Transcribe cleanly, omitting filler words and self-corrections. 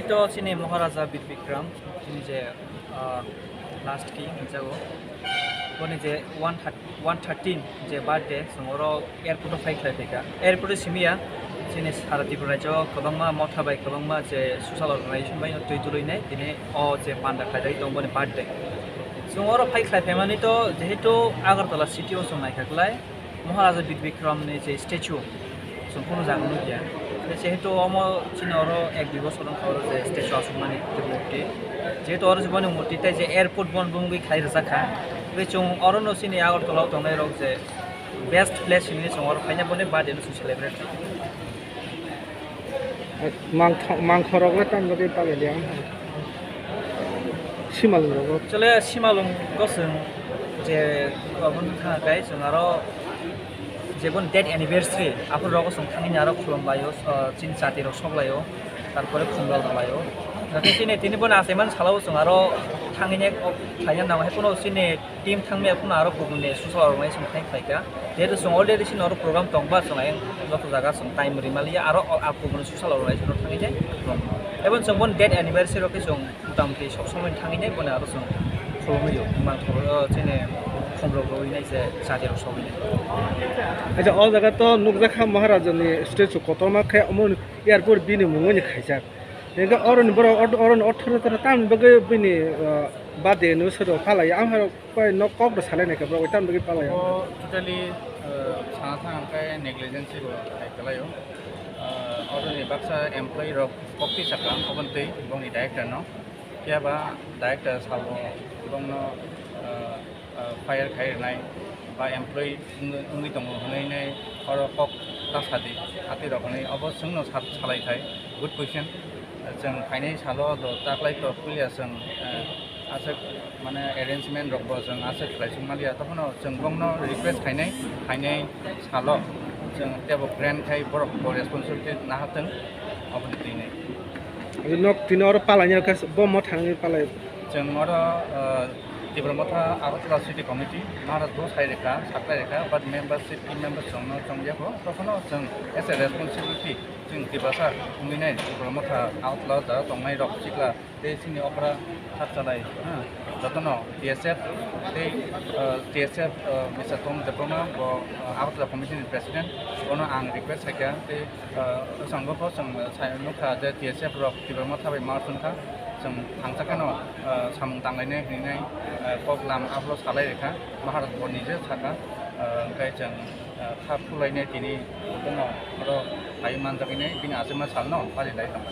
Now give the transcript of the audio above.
to sini Maharaja Bikram ini je last king jago koni je 113 je birthday songoro airport flight laika airport simia sini sara tripura jo kobangma motha bai kobangma je social organization bai tui tuloi nai dine o je panda khaidai tongoni birthday songoro flight family to jehetu agartala city o songnai khaklai Maharaja Bikram ni je statue সম্পূর্ণ জাগানো গিয়া যেহেতু আমার চিনি আরো 1-2 বছর ধরে যে স্টেচু আসমানি মূর্তি যেহেতু আর জীবনে মূর্তিতে যে এয়ারপোর্ট বনবঙ্গি খাই রাখা বেচং অরণ্য চিনি আগরতলাও দংনাই রক যে বেস্ট প্লেস চিনি সঙ্গর ফাইনা বনে বার্থডে নু সেলিব্রেট মাংস রকলে টান লগে পালে লিয়াং সিমালং রক চলে সিমালং গসং যে বন্ধু থাকাই जों আরো যেমন ডেট অ্যানিভার্সারি আপন রক সংখানি আরো খুলমবায়ো চিন চাতির সবলায়ো তারপরে খুমলাল দালায়ো যাতে চিনে তিনি বনে আছেমান সালাও जों আরো থাঙিনে খাইনা নাম কোনো চিনে টিম থাংমে আপন আরো গুবুনে সোশ্যাল অর্গানাইজেশন খাইকা যেহেতু जों অলরেডি চিন আরো প্রোগ্রাম দংবা जों যত জায়গা जों টাইম রিমালিয়া আরো গুবুনে সোশ্যাল অর্গানাইজেশন থাঙিনে এবং जों বন ডেট অ্যানিভার্সারি রকে जों মোটামুটি সব সময় থাঙিনে বনে আরো जों খুলমইयो মান চিনে আচ্ছা অ জায়গা তো নুকজাখা মহারাজানি স্টেচু কতমা খাই অমন এয়ারপোর্ট বিনি মুঙ্গনি খাইজাক নেগা অরন বড় অরন 18 তারা তাম বগে বিনি বাদে नु সরো ফালাই আমহার কয় ন কক সালাইনে কা বড় তাম বগে ফালাই টোটালি সানা থাকাय नेग्लिजेन्सि खालायो अरनि बाक्सा एमप्लॉय रक पक्ति साका अबन्दै बंनि डाइरेक्टर न कियाबा डाइरेक्टर साबो बंनो फायर खायनाय बा एमप्लॉय उंगि दङ हनैनाय अर कक तासादि हाति रखनै अब जोंनो सालायथाय गुड क्वेश्चन जों फाइनाय सालो ताक्लाय तो पुलिया जों आसे माने अरेन्जमेन्ट रखबो जों आसे खालायसुमालिया तखनो जों बंनो रिक्वेस्ट खायनाय फाइनाय सालो जों टेबो ग्रान्ड खाय बरफ रेसपन्सिबिलिटि नाहाथों अबनि दिनै नक तिनर पालायनि का बम थांनि पालाय जों अर Dibromata Agartala City Committee, Maharaj Dos Haireka, Saklaireka, but membership team members from Yako, Tokono, as a responsibility, Dibasa, Umine, Dibromata, Outlaw, Tomai Rock, Chikla, they sing the opera, Hatsalai, Totono, TSF, they TSF, Mr. Tom Diploma, or Agartala Commission President, Ono and request Haka, they Sangopo, some Sayanoka, the TSF Rock, Dibromata by Martinka. जों थांसाखानो सामं दांलायनाय हैनाय programme upload सालायरेखा महाराज बर्डनिजो थाखा ओमफ्राय जों थाब फुलायनाय दिनै दङ आरो हायो मानजागैनाय बिनि आजमा सालनो फालिलाय दं